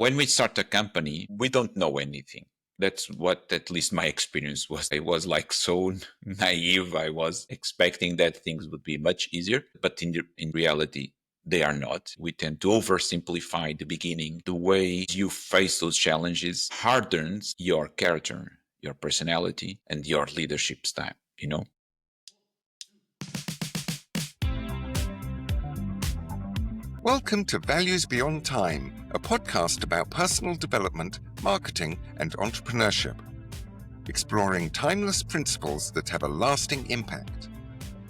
When we start a company, we don't know anything. That's what at least my experience was. I was like so naive. I was expecting that things would be much easier, but in reality, they are not. We tend to oversimplify the beginning. The way you face those challenges hardens your character, your personality, and your leadership style, you know? Welcome to Values Beyond Time, a podcast about personal development, marketing, and entrepreneurship, exploring timeless principles that have a lasting impact.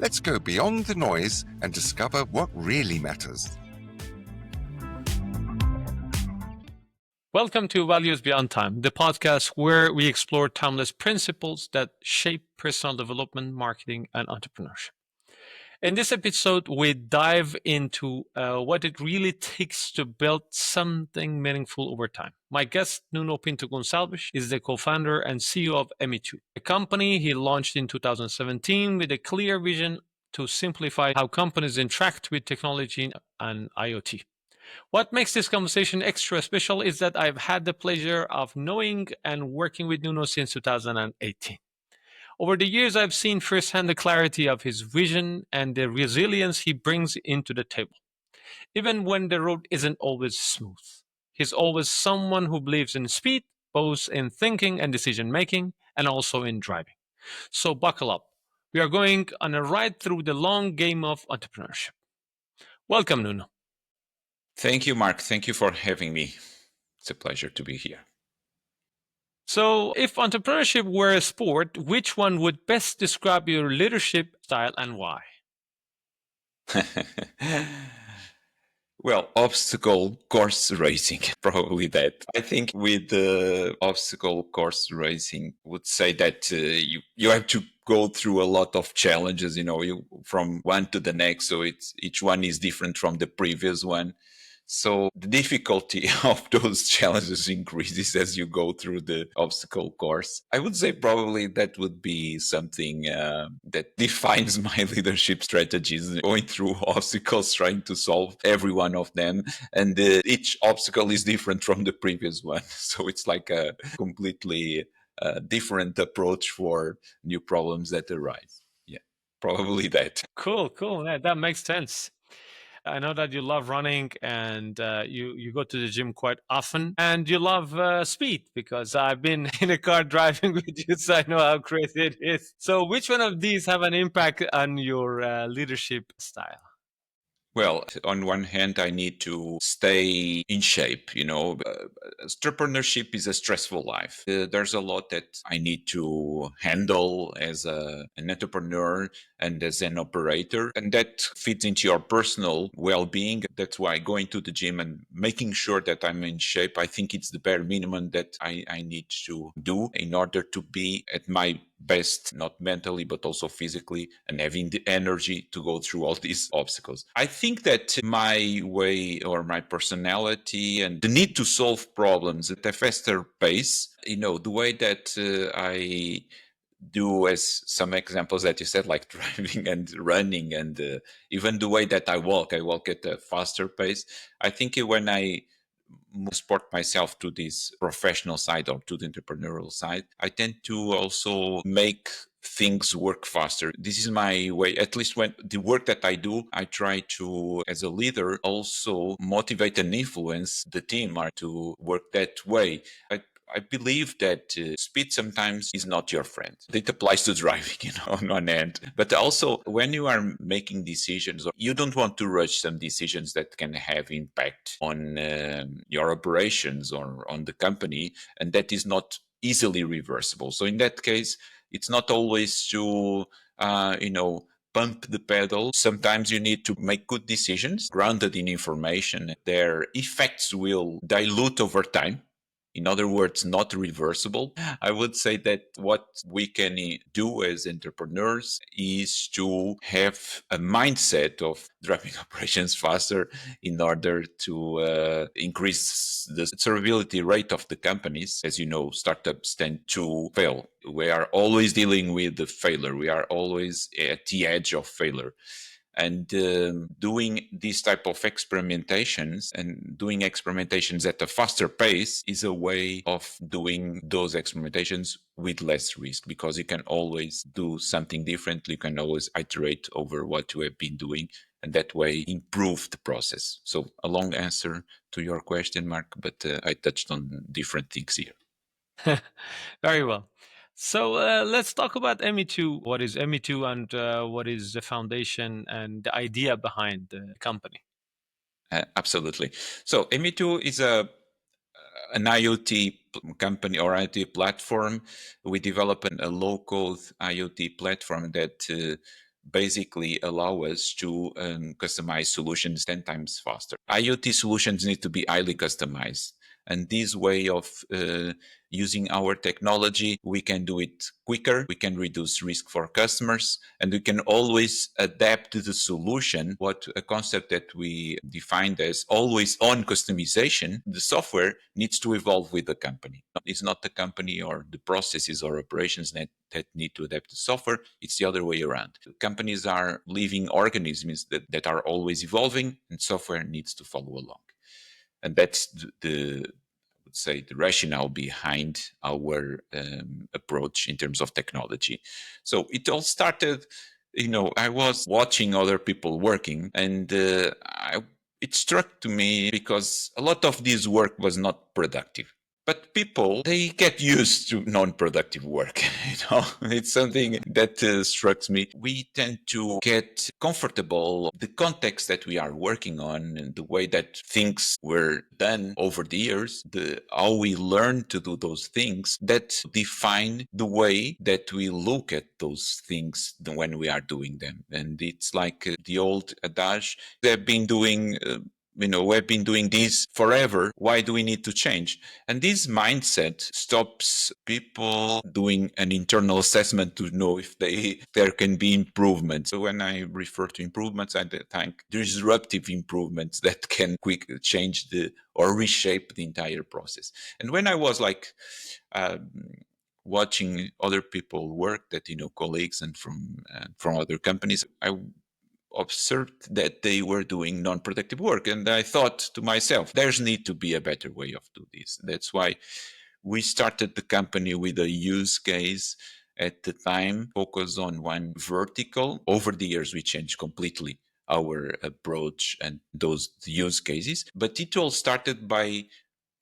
Let's go beyond the noise and discover what really matters. Welcome to Values Beyond Time, the podcast where we explore timeless principles that shape personal development, marketing, and entrepreneurship. In this episode, we dive into what it really takes to build something meaningful over time. My guest, Nuno Pinto Gonçalves, is the co-founder and CEO of Emi2, a company he launched in 2017 with a clear vision to simplify how companies interact with technology and IoT. What makes this conversation extra special is that I've had the pleasure of knowing and working with Nuno since 2018. Over the years, I've seen firsthand the clarity of his vision and the resilience he brings into the table. Even when the road isn't always smooth, he's always someone who believes in speed, both in thinking and decision making, and also in driving. So buckle up. We are going on a ride through the long game of entrepreneurship. Welcome, Nuno. Thank you, Mark. Thank you for having me. It's a pleasure to be here. So, if entrepreneurship were a sport, which one would best describe your leadership style and why? Well, obstacle course racing, probably that. I think with the obstacle course racing, would say that you have to go through a lot of challenges, you from one to the next. So each one is different from the previous one. So the difficulty of those challenges increases as you go through the obstacle course. I would say probably that would be something that defines my leadership strategies, going through obstacles, trying to solve every one of them. And each obstacle is different from the previous one. So it's like a completely different approach for new problems that arise. Yeah, probably that. Cool. Yeah, that makes sense. I know that you love running and you go to the gym quite often, and you love speed because I've been in a car driving with you, so I know how crazy it is. So, which one of these have an impact on your leadership style? Well, on one hand, I need to stay in shape. Entrepreneurship is a stressful life. There's a lot that I need to handle as an entrepreneur and as an operator, and that fits into your personal well-being. That's why going to the gym and making sure that I'm in shape, I think it's the bare minimum that I need to do in order to be at my best, not mentally, but also physically, and having the energy to go through all these obstacles. I think that my way or my personality and the need to solve problems at a faster pace, the way that I do, as some examples that you said, like driving and running, and even the way that I walk at a faster pace. I think when I sport myself to this professional side or to the entrepreneurial side, I tend to also make things work faster. This is my way, at least when the work that I do, I try to, as a leader, also motivate and influence the team to work that way. I believe that speed sometimes is not your friend. It applies to driving, on one hand. But also, when you are making decisions, you don't want to rush some decisions that can have impact on your operations or on the company, and that is not easily reversible. So in that case, it's not always to, pump the pedal. Sometimes you need to make good decisions grounded in information. Their effects will dilute over time. In other words, not reversible. I would say that what we can do as entrepreneurs is to have a mindset of driving operations faster in order to increase the survivability rate of the companies. As you know, startups tend to fail. We are always dealing with the failure. We are always at the edge of failure. And doing these type of experimentations and doing experimentations at a faster pace is a way of doing those experimentations with less risk, because you can always do something different. You can always iterate over what you have been doing, and that way improve the process. So a long answer to your question, Mark, but I touched on different things here. Very well. So let's talk about ME2. What is ME2 and what is the foundation and the idea behind the company? Absolutely. So ME2 is an IoT company or IoT platform. We develop a low-code IoT platform that basically allow us to customize solutions 10 times faster. IoT solutions need to be highly customized. And this way of using our technology, we can do it quicker, we can reduce risk for customers, and we can always adapt to the solution. What a concept that we defined as always on customization, the software needs to evolve with the company. It's not the company or the processes or operations that need to adapt the software. It's the other way around. Companies are living organisms that are always evolving, and software needs to follow along. And that's the I would say the rationale behind our approach in terms of technology. So it all started, I was watching other people working, and it struck to me because a lot of this work was not productive. But people, they get used to non-productive work. It's something that strikes me. We tend to get comfortable. The context that we are working on and the way that things were done over the years, how we learn to do those things, that define the way that we look at those things when we are doing them. And it's like the old adage, they've been doing we've been doing this forever. Why do we need to change? And this mindset stops people doing an internal assessment to know if there can be improvements. So when I refer to improvements, I think disruptive improvements that can quickly change or reshape the entire process. And when I was watching other people work, that colleagues and from other companies, I observed that they were doing non-productive work, and I thought to myself, there's need to be a better way of do this. That's why we started the company with a use case at the time, focus on one vertical. Over the years, we changed completely our approach and those use cases, but it all started by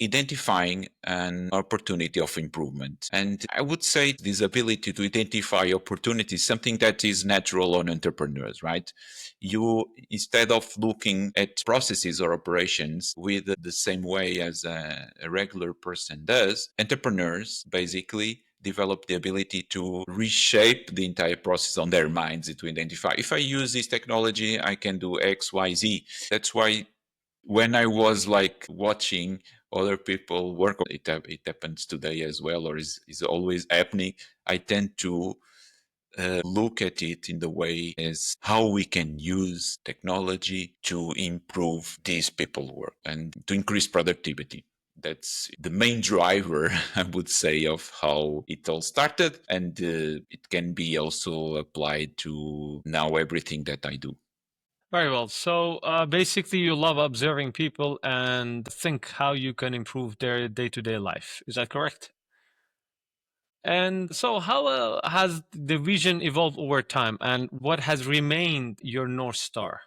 identifying an opportunity of improvement. And I would say this ability to identify opportunities, something that is natural on entrepreneurs, right? You, instead of looking at processes or operations with the same way as a regular person does, entrepreneurs basically develop the ability to reshape the entire process on their minds to identify, if I use this technology, I can do X, Y, Z. That's why when I was watching other people work, it happens today as well, or is always happening. I tend to look at it in the way as how we can use technology to improve these people work and to increase productivity. That's the main driver, I would say, of how it all started. And it can be also applied to now everything that I do. Very well. So basically, you love observing people and think how you can improve their day-to-day life. Is that correct? And so, how has the vision evolved over time, and what has remained your North Star?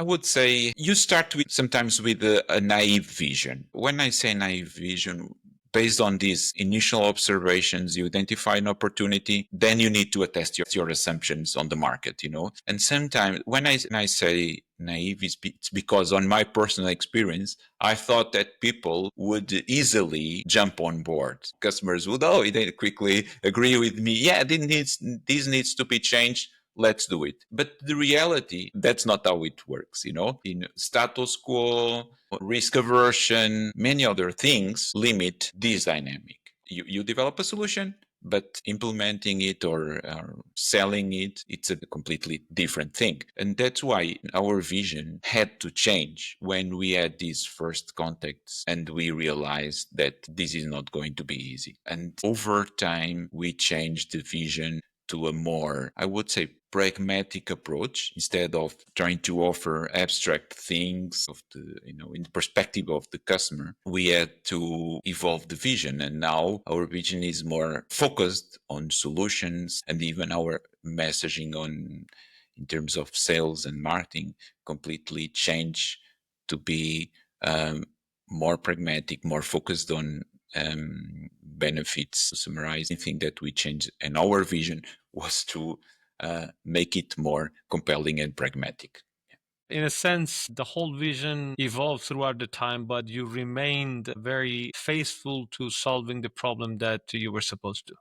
I would say you start with sometimes with a naive vision. When I say naive vision, based on these initial observations, you identify an opportunity, then you need to attest your assumptions on the market, And sometimes when I say naive, it's because on my personal experience, I thought that people would easily jump on board. Customers would, they quickly agree with me. Yeah, this needs to be changed. Let's do it. But the reality, that's not how it works, In status quo, risk aversion, many other things limit this dynamic. You develop a solution, but implementing it or selling it, it's a completely different thing. And that's why our vision had to change when we had these first contacts and we realized that this is not going to be easy. And over time, we changed the vision to a more, I would say, pragmatic approach instead of trying to offer abstract things of the, in the perspective of the customer. We had to evolve the vision, and now our vision is more focused on solutions, and even our messaging on in terms of sales and marketing completely change to be more pragmatic, more focused on benefits. To summarize, anything that we changed in our vision was to make it more compelling and pragmatic. In a sense, the whole vision evolved throughout the time, but you remained very faithful to solving the problem that you were supposed to.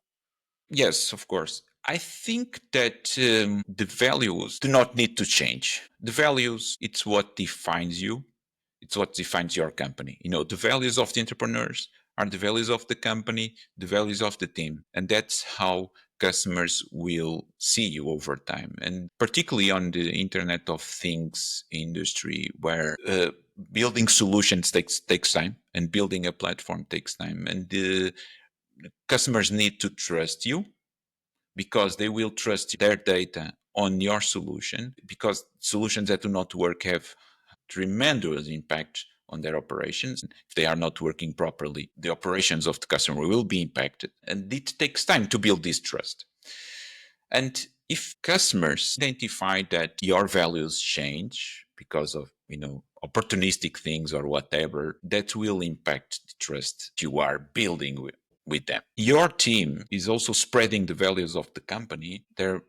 Yes, of course. I think that the values do not need to change. The values, it's what defines you. It's what defines your company. The values of the entrepreneurs are the values of the company, the values of the team. And that's how customers will see you over time. And particularly on the Internet of Things industry, where building solutions takes time and building a platform takes time. And the customers need to trust you because they will trust their data on your solution, because solutions that do not work have tremendous impact on their operations. If they are not working properly, the operations of the customer will be impacted. And it takes time to build this trust. And if customers identify that your values change because of, opportunistic things or whatever, that will impact the trust you are building with them. Your team is also spreading the values of the company. There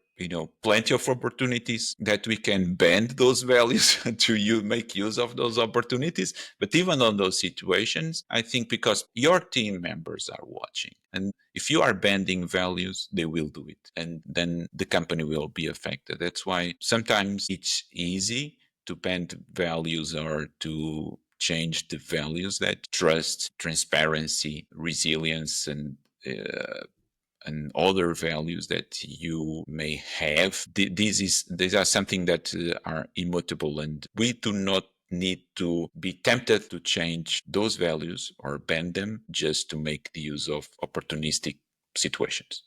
plenty of opportunities that we can bend those values to make use of those opportunities. But even on those situations, I think because your team members are watching, and if you are bending values, they will do it. And then the company will be affected. That's why sometimes it's easy to bend values or to change the values that trust, transparency, resilience, and other values that you may have. These are something that are immutable, and we do not need to be tempted to change those values or bend them just to make the use of opportunistic situations.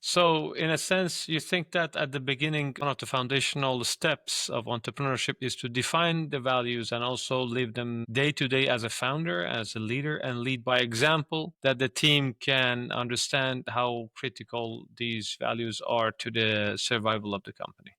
So, in a sense, you think that at the beginning, one of the foundational steps of entrepreneurship is to define the values and also live them day to day as a founder, as a leader, and lead by example, that the team can understand how critical these values are to the survival of the company.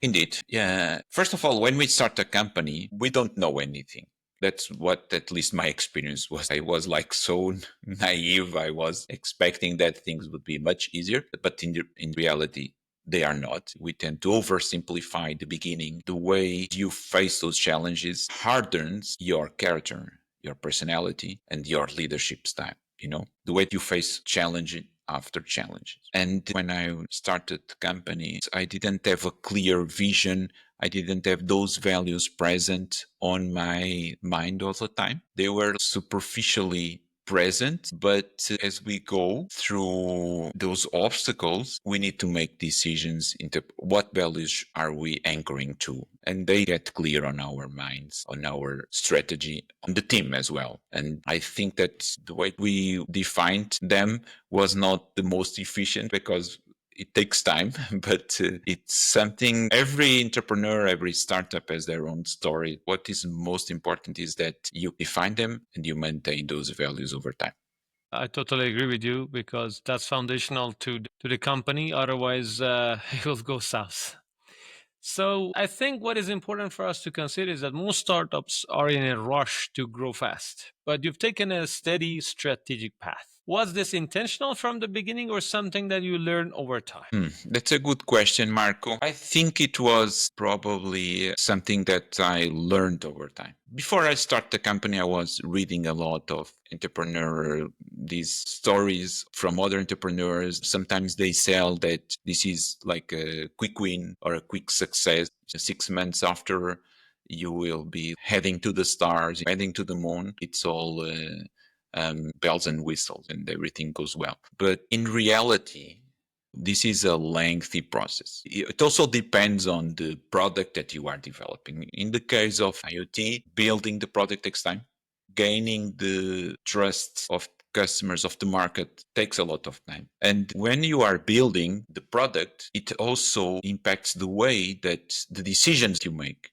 Indeed. Yeah. First of all, when we start a company, we don't know anything. That's what at least my experience was. I was like so naive. I was expecting that things would be much easier, but in reality, they are not. We tend to oversimplify the beginning. The way you face those challenges hardens your character, your personality, and your leadership style. The way you face challenge after challenges. And when I started the company, I didn't have a clear vision. I didn't have those values present on my mind all the time. They were superficially present, but as we go through those obstacles, we need to make decisions into what values are we anchoring to, and they get clear on our minds, on our strategy, on the team as well. And I think that the way we defined them was not the most efficient because it takes time, but it's something every entrepreneur, every startup has their own story. What is most important is that you define them and you maintain those values over time. I totally agree with you because that's foundational to the company. Otherwise, it will go south. So I think what is important for us to consider is that most startups are in a rush to grow fast, but you've taken a steady strategic path. Was this intentional from the beginning or something that you learn over time? That's a good question, Marco. I think it was probably something that I learned over time. Before I started the company, I was reading a lot of these stories from other entrepreneurs. Sometimes they sell that this is like a quick win or a quick success. 6 months after, you will be heading to the stars, heading to the moon. It's all bells and whistles and everything goes well. But in reality, this is a lengthy process. It also depends on the product that you are developing. In the case of IoT, building the product takes time. Gaining the trust of customers, of the market, takes a lot of time. And when you are building the product, it also impacts the way that the decisions you make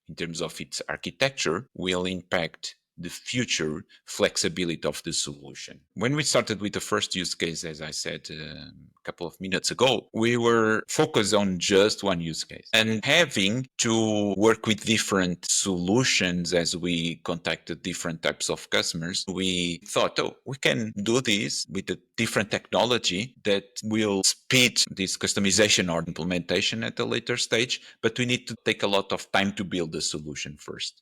in terms of its architecture will impact the future flexibility of the solution. When we started with the first use case, as I said a couple of minutes ago, we were focused on just one use case. And having to work with different solutions as we contacted different types of customers, we thought, oh, we can do this with a different technology that will speed this customization or implementation at a later stage, but we need to take a lot of time to build the solution first.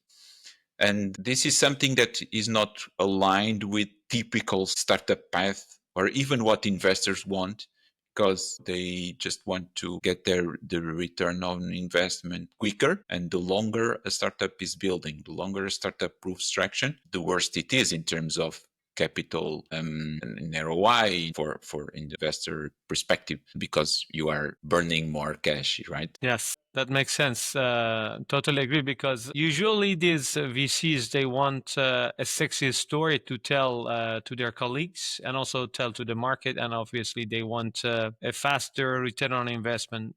And this is something that is not aligned with typical startup path or even what investors want, because they just want to get the return on investment quicker. And the longer a startup is building, the longer a startup proves traction, the worse it is in terms of capital and ROI for investor perspective, because you are burning more cash, right? Yes, that makes sense. Totally agree, because usually these VCs, they want a sexy story to tell to their colleagues and also tell to the market. And obviously they want a faster return on investment.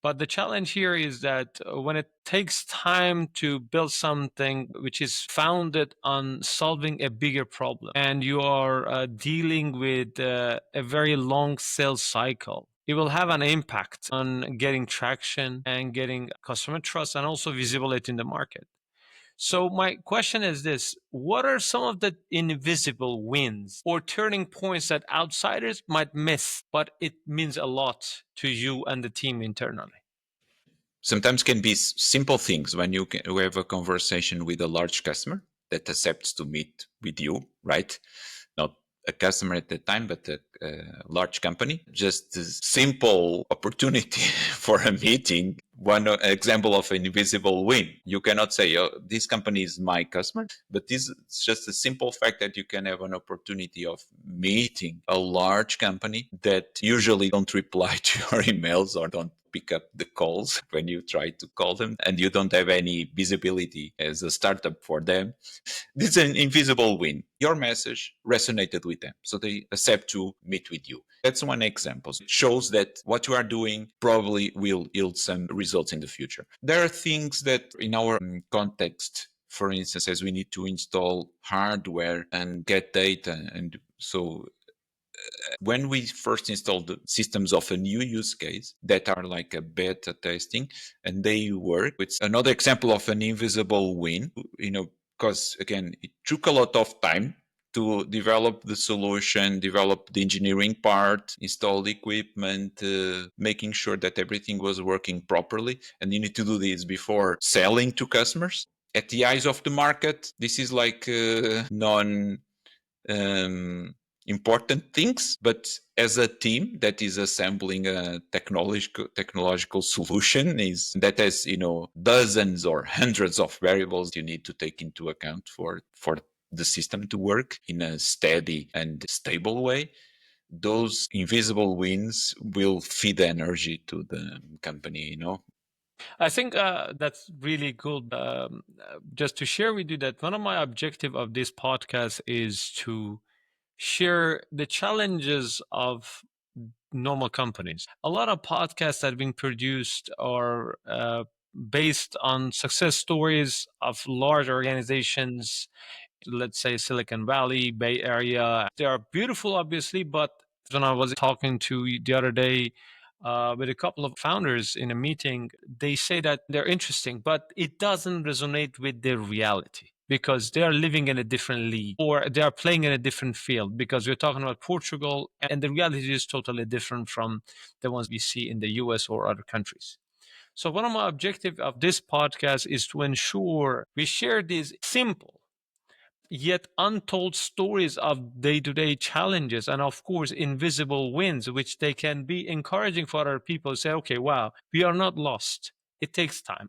But the challenge here is that when it takes time to build something which is founded on solving a bigger problem, and you are dealing with a very long sales cycle, it will have an impact on getting traction and getting customer trust and also visibility in the market. So my question is this: what are some of the invisible wins or turning points that outsiders might miss, but it means a lot to you and the team internally? Sometimes can be simple things when you have a conversation with a large customer that accepts to meet with you, right? Not a customer at the time, but a large company. Just a simple opportunity for a meeting. One example of an invisible win. You cannot say, oh, this company is my customer, but this is just a simple fact that you can have an opportunity of meeting a large company that usually don't reply to your emails or don't pick up the calls when you try to call them, and you don't have any visibility as a startup for them. This is an invisible win. Your message resonated with them, so they accept to meet with you. That's one example. It shows that what you are doing probably will yield some results in the future. There are things that in our context, for instance, as we need to install hardware and get data, and so when we first installed the systems of a new use case that are like a beta testing and they work, it's another example of an invisible win, because again, it took a lot of time to develop the solution, develop the engineering part, install the equipment, making sure that everything was working properly. And you need to do this before selling to customers. At the eyes of the market, this is like non important things, but as a team that is assembling a technological solution that has dozens or hundreds of variables you need to take into account for the system to work in a steady and stable way. Those invisible wins will feed energy to the company. I think that's really good. Just to share with you that one of my objectives of this podcast is to share the challenges of normal companies. A lot of podcasts that have been produced are based on success stories of large organizations, let's say Silicon Valley, Bay Area. They are beautiful, obviously, but when I was talking to the other day with a couple of founders in a meeting, they say that they're interesting, but it doesn't resonate with their reality because they are living in a different league or they are playing in a different field, because we're talking about Portugal and the reality is totally different from the ones we see in the US or other countries. So one of my objectives of this podcast is to ensure we share these simple yet untold stories of day-to-day challenges and of course invisible wins, which they can be encouraging for other people to say, okay, wow, we are not lost. It takes time.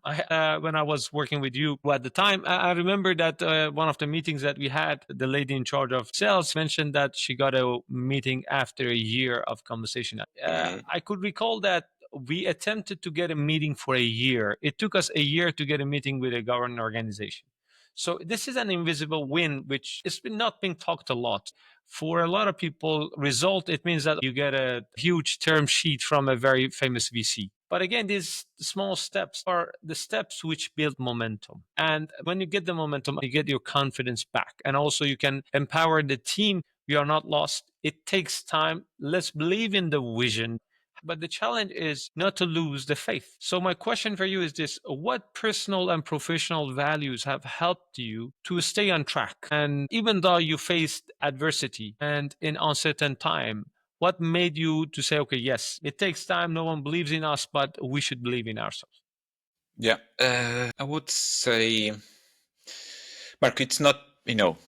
When I was working with you at the time, I remember that one of the meetings that we had, the lady in charge of sales mentioned that she got a meeting after a year of conversation. I could recall that we attempted to get a meeting for a year. It took us a year to get a meeting with a government organization. So this is an invisible win, which is not being talked a lot. For a lot of people, result, it means that you get a huge term sheet from a very famous VC. But again, these small steps are the steps which build momentum. And when you get the momentum, you get your confidence back. And also you can empower the team. We are not lost. It takes time. Let's believe in the vision. But the challenge is not to lose the faith. So my question for you is this: what personal and professional values have helped you to stay on track? And even though you faced adversity and in uncertain time, what made you to say, okay, yes, it takes time, no one believes in us, but we should believe in ourselves? Yeah, I would say, Mark, it's not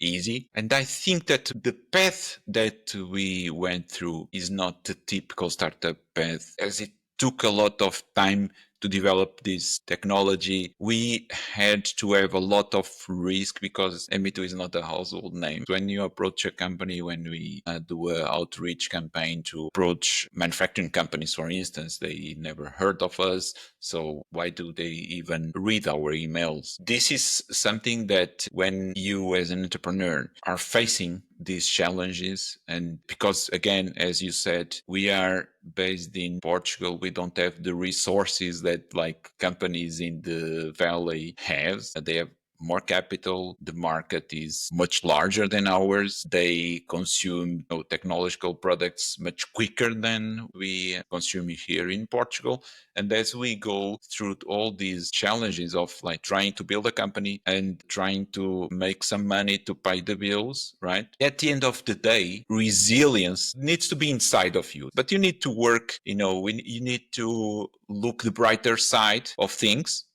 easy, and I think that the path that we went through is not the typical startup path, as it took a lot of time to develop this technology. We had to have a lot of risk because ME2 is not a household name. When you approach a company, when we do an outreach campaign to approach manufacturing companies, for instance, they never heard of us. So why do they even read our emails? This is something that when you as an entrepreneur are facing these challenges, and because again, as you said, we are based in Portugal, we don't have the resources that like companies in the valley have. They have more capital. The market is much larger than ours. They consume technological products much quicker than we consume here in Portugal. And as we go through all these challenges of like trying to build a company and trying to make some money to pay the bills, right? At the end of the day, resilience needs to be inside of you, but you need to work, you need to look the brighter side of things.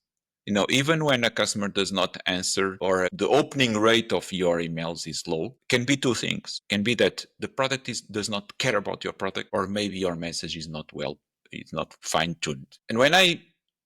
Even when a customer does not answer or the opening rate of your emails is low, can be two things. Can be that the product does not care about your product, or maybe your message is not it's not fine tuned. And when I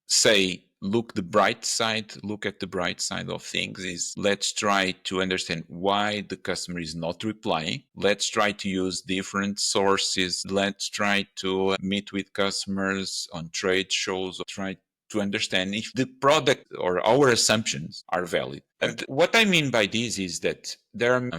say look at the bright side of things, is let's try to understand why the customer is not replying. Let's try to use different sources. Let's try to meet with customers on trade shows, or try to understand if the product or our assumptions are valid. And what I mean by this is that there are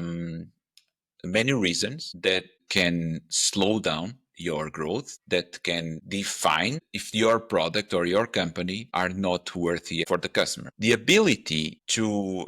many reasons that can slow down your growth, that can define if your product or your company are not worthy for the customer. The ability to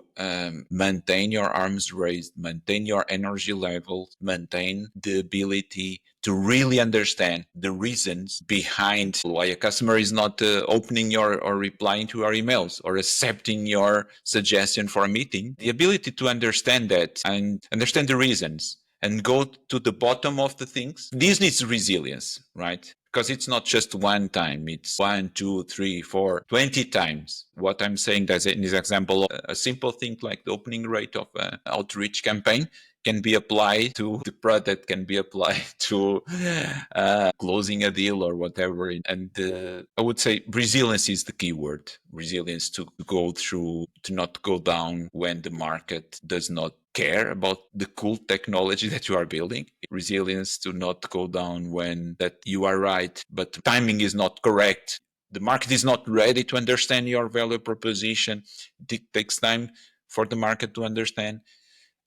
maintain your arms raised, maintain your energy levels, maintain the ability to really understand the reasons behind why a customer is not opening or replying to your emails or accepting your suggestion for a meeting. The ability to understand that and understand the reasons and go to the bottom of the things. This needs resilience, right? Because it's not just one time, it's 1, 2, 3, 4, 20 times. What I'm saying is, in this example, a simple thing like the opening rate of an outreach campaign can be applied to the product, can be applied to closing a deal or whatever. And I would say resilience is the key word. Resilience to go through, to not go down when the market does not care about the cool technology that you are building. Resilience to not go down when that you are right, but timing is not correct. The market is not ready to understand your value proposition. It takes time for the market to understand.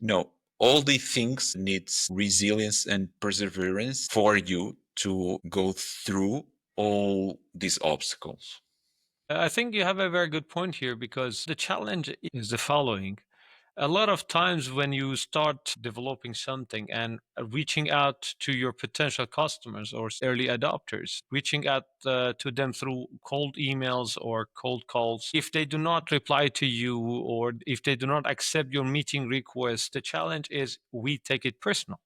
No, all these things needs resilience and perseverance for you to go through all these obstacles. I think you have a very good point here, because the challenge is the following. A lot of times when you start developing something and reaching out to your potential customers or early adopters, reaching out to them through cold emails or cold calls, if they do not reply to you or if they do not accept your meeting request, the challenge is we take it personal.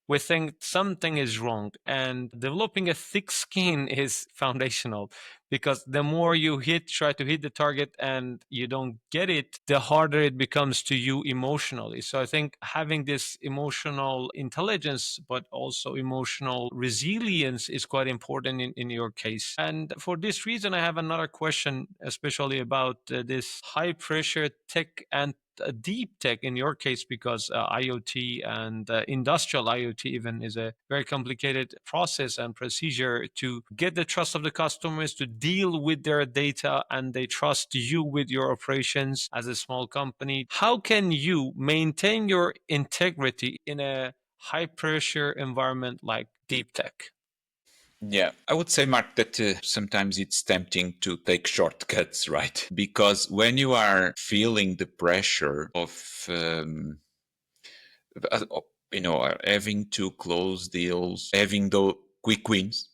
We think something is wrong, and developing a thick skin is foundational, because the more you try to hit the target and you don't get it, the harder it becomes to you emotionally. So I think having this emotional intelligence but also emotional resilience is quite important in your case. And for this reason, I have another question, especially about this high pressure tech and deep tech in your case, because IoT and industrial IoT even is a very complicated process and procedure to get the trust of the customers to deal with their data, and they trust you with your operations as a small company. How can you maintain your integrity in a high pressure environment like deep tech? Yeah, I would say, Mark, that sometimes it's tempting to take shortcuts, right? Because when you are feeling the pressure of, uh, having to close deals, having those quick wins,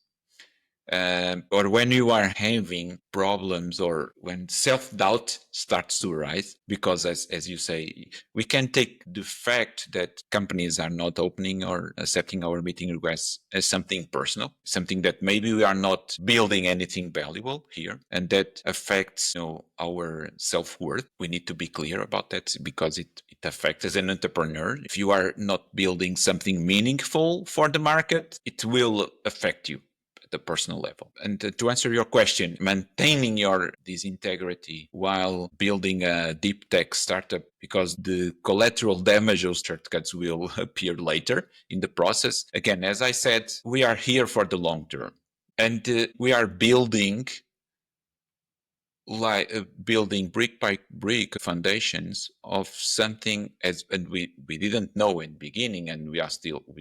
or when you are having problems, or when self-doubt starts to rise, because as you say, we can take the fact that companies are not opening or accepting our meeting requests as something personal, something that maybe we are not building anything valuable here, and that affects our self-worth. We need to be clear about that, because it affects as an entrepreneur. If you are not building something meaningful for the market, it will affect you at the personal level. And to answer your question, maintaining this integrity while building a deep tech startup, because the collateral damage of shortcuts will appear later in the process. Again, as I said, we are here for the long term, and we are building brick by brick foundations of something, and we didn't know in the beginning, and we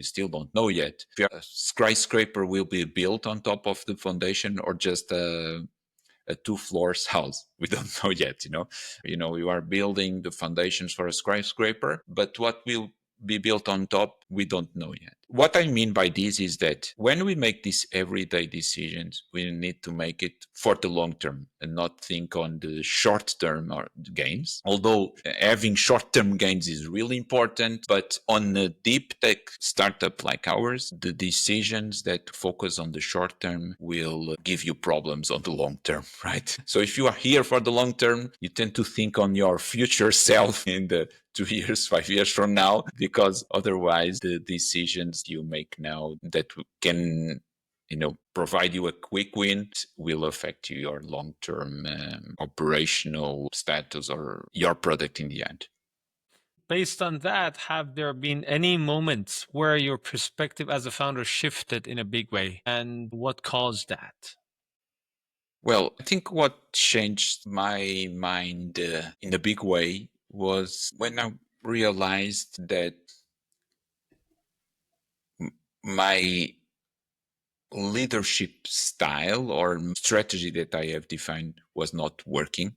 still don't know yet if a skyscraper will be built on top of the foundation, or just a 2 floors house. We don't know yet. You are building the foundations for a skyscraper, but what will be built on top, we don't know yet. What I mean by this is that when we make these everyday decisions, we need to make it for the long term and not think on the short term or gains. Although having short term gains is really important, but on a deep tech startup like ours, the decisions that focus on the short term will give you problems on the long term, right? So if you are here for the long term, you tend to think on your future self in the 2 years, 5 years from now, because otherwise the decisions you make now that can provide you a quick win will affect your long-term operational status or your product in the end. Based on that, have there been any moments where your perspective as a founder shifted in a big way, and what caused that? Well, I think what changed my mind in a big way was when I realized that my leadership style or strategy that I have defined was not working,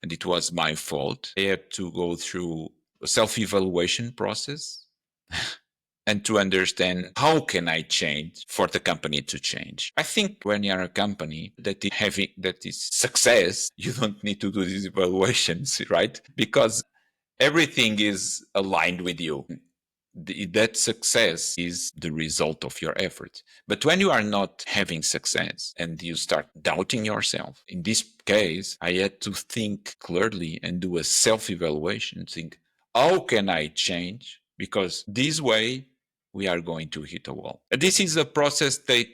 and it was my fault. I had to go through a self-evaluation process and to understand how can I change for the company to change. I think when you're a company that is success, you don't need to do these evaluations, right? Because everything is aligned with you. That success is the result of your effort. But when you are not having success and you start doubting yourself, in this case, I had to think clearly and do a self-evaluation, think, how can I change? Because this way we are going to hit a wall. This is a process that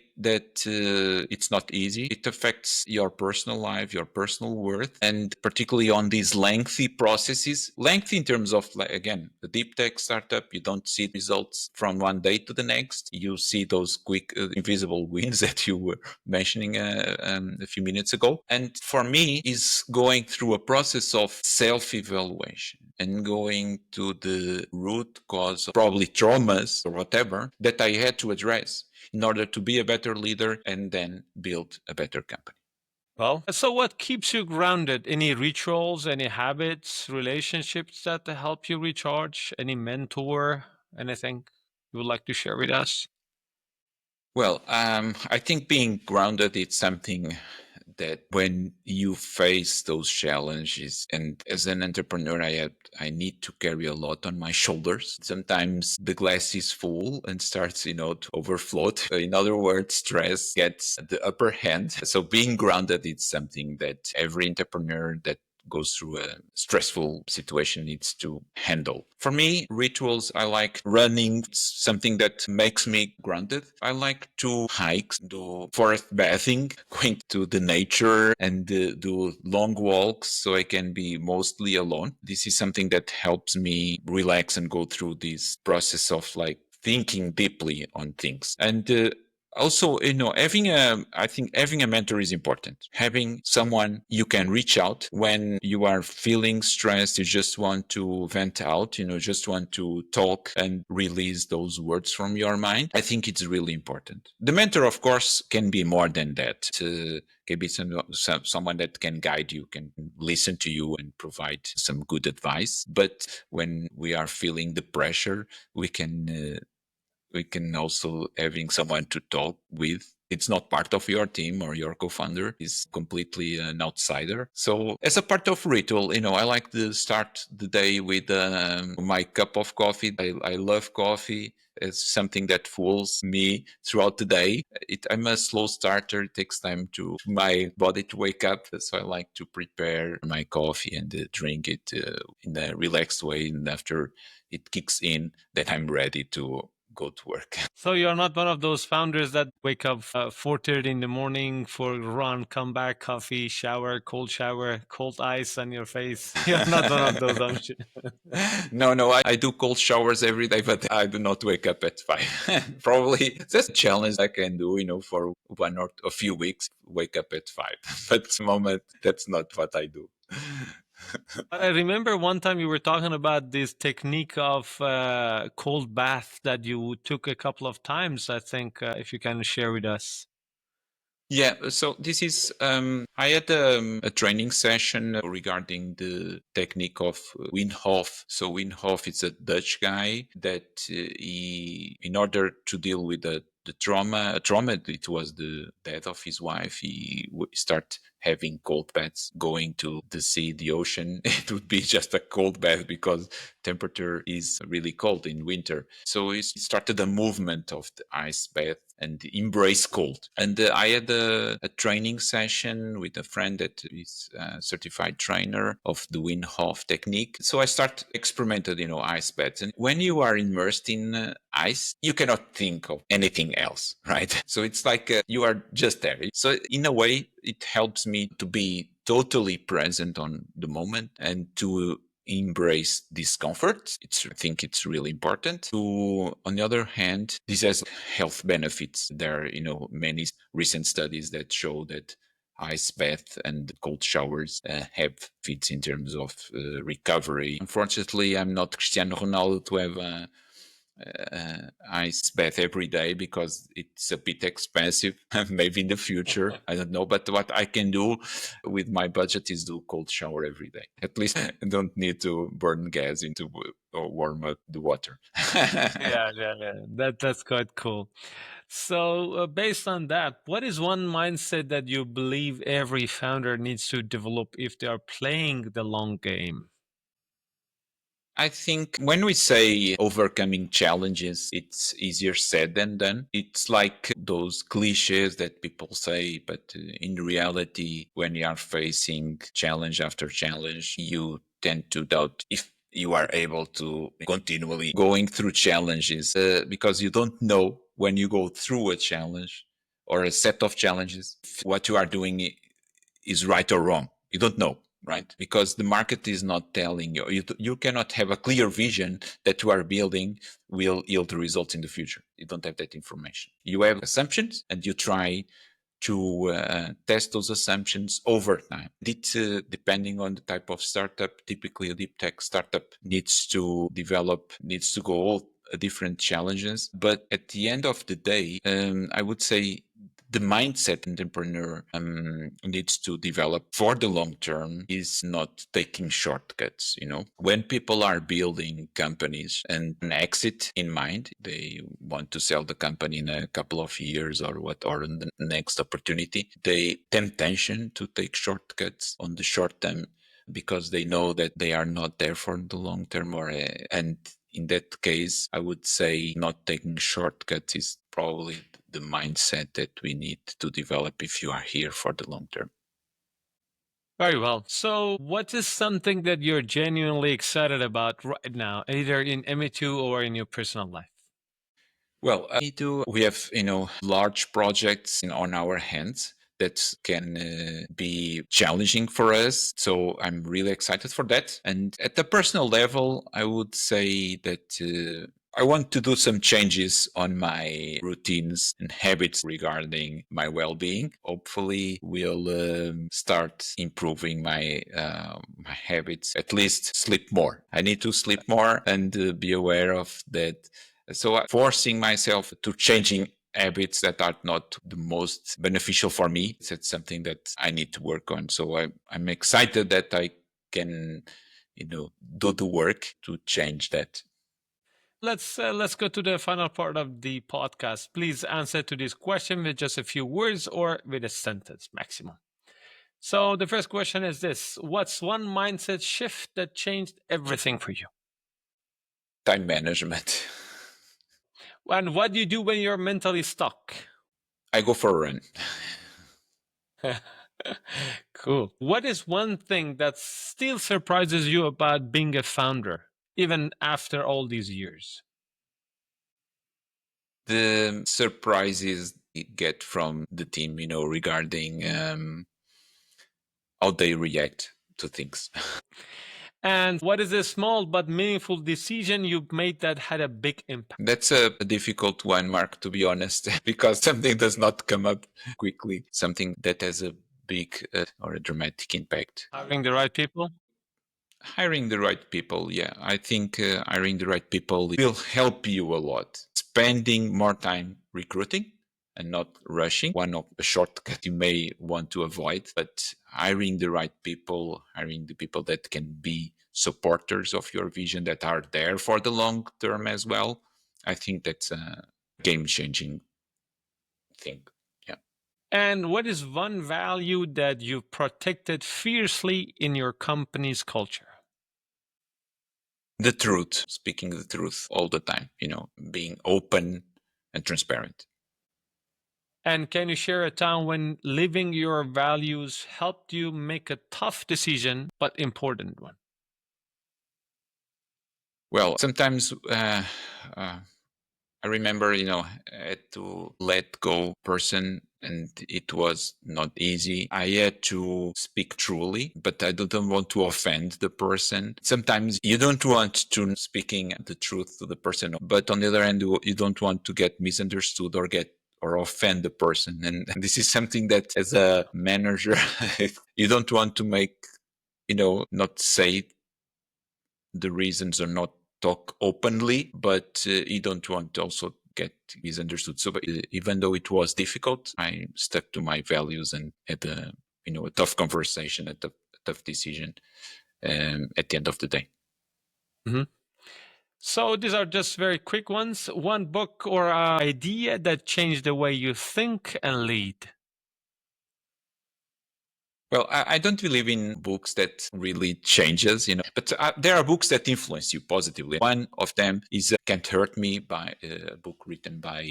it's not easy. It affects your personal life, your personal worth, and particularly on these lengthy processes. Lengthy in terms of, again, the deep tech startup, you don't see results from one day to the next. You see those quick, invisible wins that you were mentioning a few minutes ago. And for me, is going through a process of self-evaluation and going to the root cause, probably traumas or whatever, that I had to address in order to be a better leader and then build a better company. Well, so what keeps you grounded? Any rituals, any habits, relationships that help you recharge? Any mentor, anything you would like to share with us? Well, I think being grounded is something that when you face those challenges, and as an entrepreneur, I need to carry a lot on my shoulders. Sometimes the glass is full and starts, to overflow. In other words, stress gets the upper hand. So being grounded is something that every entrepreneur that goes through a stressful situation needs to handle. For me, rituals, I like running, something that makes me grounded. I like to hike, do forest bathing, going to the nature and do long walks so I can be mostly alone. This is something that helps me relax and go through this process of like thinking deeply on things. And also, I think having a mentor is important. Having someone you can reach out when you are feeling stressed, you just want to vent out, just want to talk and release those words from your mind. I think it's really important. The mentor, of course, can be more than that. Can be someone that can guide you, can listen to you and provide some good advice. But when we are feeling the pressure, we can also having someone to talk with. It's not part of your team or your co-founder is completely an outsider. So as a part of ritual, I like to start the day with my cup of coffee. I love coffee. It's something that fuels me throughout the day. I'm a slow starter. It takes time to my body to wake up. So I like to prepare my coffee and drink it in a relaxed way. And after it kicks in, then I'm ready to go to work. So you're not one of those founders that wake up 4:30 in the morning for a run, come back, coffee, shower, cold ice on your face. You're not one of those, I'm sure. No, I do cold showers every day, but I do not wake up at 5. Probably that's a challenge I can do, for one or a few weeks, wake up at 5. But at the moment, that's not what I do. I remember one time you were talking about this technique of cold bath that you took a couple of times. I think if you can share with us. Yeah, so this is, I had a training session regarding the technique of Wim Hof. So Wim Hof is a Dutch guy that in order to deal with the trauma, it was the death of his wife, he start having cold baths, going to the sea, the ocean. It would be just a cold bath because temperature is really cold in winter. So he started a movement of the ice bath and embrace cold. And I had a training session with a friend that is a certified trainer of the Wim Hof technique. So I start experimented, ice baths. And when you are immersed in ice, you cannot think of anything else, right? So it's like you are just there. So in a way, it helps me to be totally present on the moment and to embrace discomfort. I think it's really important. On the other hand, this has health benefits. There are, many recent studies that show that ice bath and cold showers have benefits in terms of recovery. Unfortunately, I'm not Cristiano Ronaldo to have ice bath every day because it's a bit expensive. Maybe in the future, I don't know. But what I can do with my budget is do cold shower every day. At least I don't need to burn gas into or warm up the water. Yeah. That's quite cool. So, based on that, what is one mindset that you believe every founder needs to develop if they are playing the long game? I think when we say overcoming challenges, it's easier said than done. It's like those cliches that people say, but in reality, when you are facing challenge after challenge, you tend to doubt if you are able to continually going through challenges because you don't know when you go through a challenge or a set of challenges, what you are doing is right or wrong. You don't know, right? Because the market is not telling you. You cannot have a clear vision that you are building will yield results in the future. You don't have that information. You have assumptions and you try to test those assumptions over time. Depending on the type of startup, typically a deep tech startup needs to go all different challenges. But at the end of the day, I would say the mindset entrepreneur needs to develop for the long term is not taking shortcuts. When people are building companies and an exit in mind, they want to sell the company in a couple of years or in the next opportunity, they temptation to take shortcuts on the short term because they know that they are not there for the long term and in that case, I would say not taking shortcuts is probably the mindset that we need to develop if you are here for the long term. Very well. So, what is something that you're genuinely excited about right now, either in ME2 or in your personal life? Well, we have, large projects on our hands that can be challenging for us. So I'm really excited for that. And at the personal level, I would say that I want to do some changes on my routines and habits regarding my well-being. Hopefully, we'll start improving my habits. At least sleep more. I need to sleep more and be aware of that. So forcing myself to changing habits that are not the most beneficial for me. It's something that I need to work on. So I'm excited that I can, do the work to change that. Let's go to the final part of the podcast. Please answer to this question with just a few words or with a sentence maximum. So the first question is this: what's one mindset shift that changed everything for you? Time management. And what do you do when you're mentally stuck? I go for a run. Cool. What is one thing that still surprises you about being a founder, even after all these years? The surprises you get from the team, regarding how they react to things. And what is a small but meaningful decision you've made that had a big impact? That's a difficult one, Mark, to be honest, because something does not come up quickly, something that has a big or a dramatic impact. Hiring the right people? Hiring the right people, yeah. I think hiring the right people will help you a lot. Spending more time recruiting and not rushing, one of the shortcut you may want to avoid, but hiring the right people, hiring the people that can be supporters of your vision, that are there for the long term as well. I think that's a game changing thing. Yeah. And what is one value that you've protected fiercely in your company's culture? The truth, speaking the truth all the time, being open and transparent. And can you share a time when living your values helped you make a tough decision, but important one? Well, sometimes I remember, I had to let go person, and it was not easy. I had to speak truly, but I don't want to offend the person. Sometimes you don't want to speaking the truth to the person, but on the other hand, you don't want to get misunderstood or offend the person. And this is something that as a manager, you don't want to make, not say the reasons or not talk openly, but you don't want to also get misunderstood. So even though it was difficult, I stuck to my values and had a tough conversation, a tough decision at the end of the day. Mm-hmm. So these are just very quick ones. One book or idea that changed the way you think and lead. Well, I don't believe in books that really changes, but there are books that influence you positively. One of them is Can't Hurt Me, by a book written by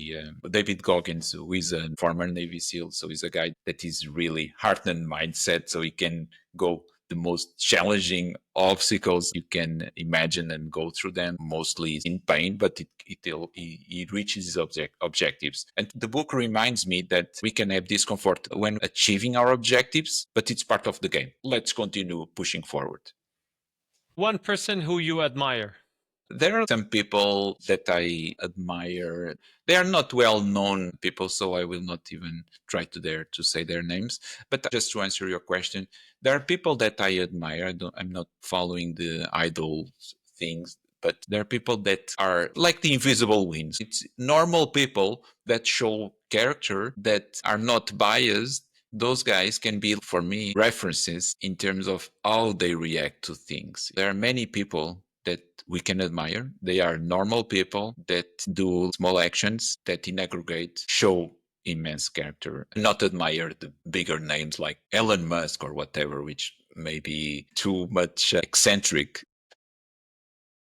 David Goggins, who is a former Navy SEAL. So he's a guy that is really heart and mindset, so he can go the most challenging obstacles you can imagine and go through them, mostly in pain, but he reaches his objectives. And the book reminds me that we can have discomfort when achieving our objectives, but it's part of the game. Let's continue pushing forward. One person who you admire. There are some people that I admire. They are not well-known people, so I will not even try to dare to say their names. But just to answer your question, there are people that I admire. I'm not following the idol things, but there are people that are like the invisible wings. It's normal people that show character, that are not biased. Those guys can be, for me, references in terms of how they react to things. There are many people that we can admire. They are normal people that do small actions that in aggregate show immense character. Not admire the bigger names like Elon Musk or whatever, which may be too much eccentric.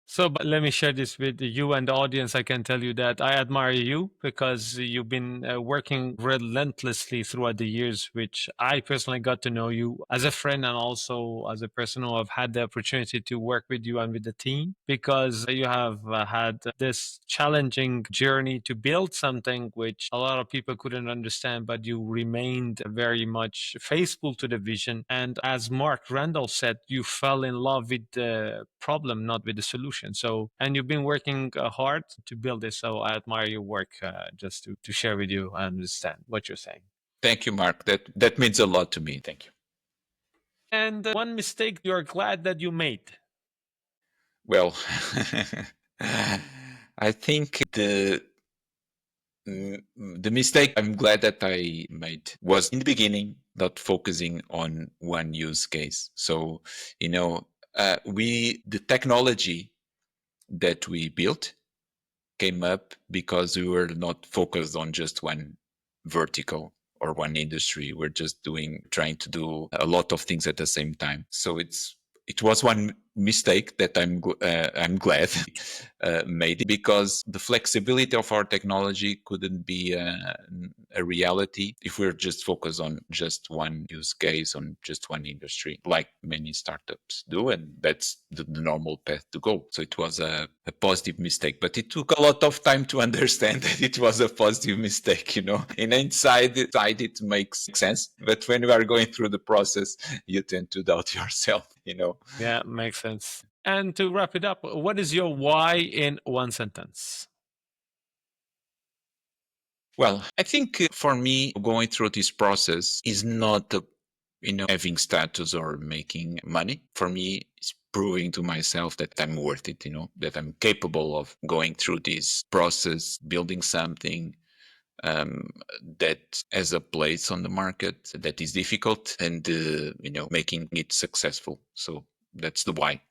So, but let me share this with you and the audience. I can tell you that I admire you because you've been working relentlessly throughout the years, which I personally got to know you as a friend and also as a person who have had the opportunity to work with you and with the team, because you have had this challenging journey to build something which a lot of people couldn't understand, but you remained very much faithful to the vision. And as Mark Randall said, you fell in love with the problem, not with the solution. So, and you've been working hard to build this. So I admire your work, just to share with you and understand what you're saying. Thank you, Mark. That means a lot to me. Thank you. And one mistake you're glad that you made. Well, I think the mistake I'm glad that I made was in the beginning not focusing on one use case. So, the technology that we built came up because we were not focused on just one vertical or one industry. We're just trying to do a lot of things at the same time. So it was one mistake that I'm glad made, because the flexibility of our technology couldn't be a reality if we're just focused on just one use case, on just one industry, like many startups do, and that's the normal path to go. So it was a positive mistake, but it took a lot of time to understand that it was a positive mistake. In inside it makes sense, but when you are going through the process, you tend to doubt yourself. Yeah, makes sense. And to wrap it up, what is your why in one sentence? Well, I think for me, going through this process is not having status or making money. For me, it's proving to myself that I'm worth it, that I'm capable of going through this process, building something that has a place on the market, that is difficult, and making it successful. So that's the why.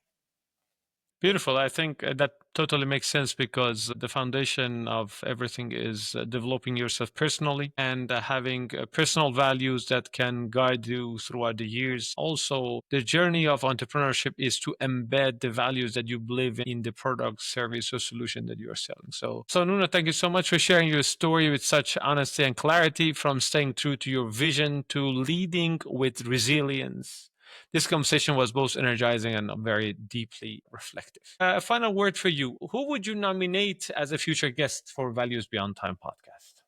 Beautiful. I think that totally makes sense, because the foundation of everything is developing yourself personally and having personal values that can guide you throughout the years. Also, the journey of entrepreneurship is to embed the values that you believe in the product, service, or solution that you are selling. So Nuno, thank you so much for sharing your story with such honesty and clarity, from staying true to your vision to leading with resilience. This conversation was both energizing and very deeply reflective. A final word for you. Who would you nominate as a future guest for Values Beyond Time podcast?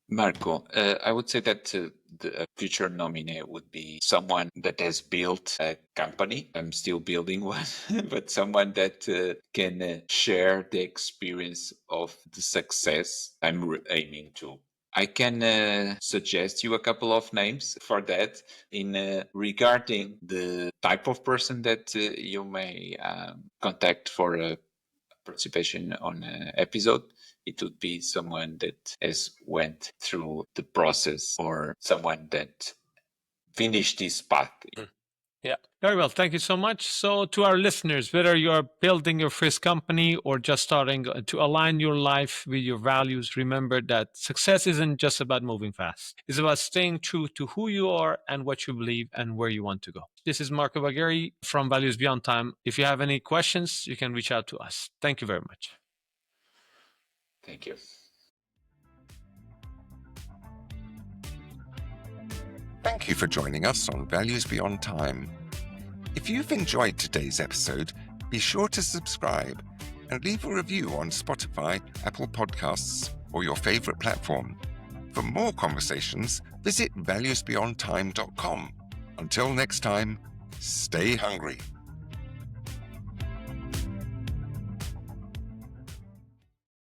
Marco, I would say that the future nominee would be someone that has built a company. I'm still building one, but someone that can share the experience of the success I'm aiming to. I can suggest you a couple of names for that in regarding the type of person that you may contact for a participation on an episode. It would be someone that has went through the process, or someone that finished this path. Yeah, very well. Thank you so much. So, to our listeners, whether you're building your first company or just starting to align your life with your values, remember that success isn't just about moving fast. It's about staying true to who you are and what you believe and where you want to go. This is Marco Bagheri from Values Beyond Time. If you have any questions, you can reach out to us. Thank you very much. Thank you. Thank you for joining us on Values Beyond Time. If you've enjoyed today's episode, be sure to subscribe and leave a review on Spotify, Apple Podcasts, or your favorite platform. For more conversations, visit valuesbeyondtime.com. Until next time, stay hungry.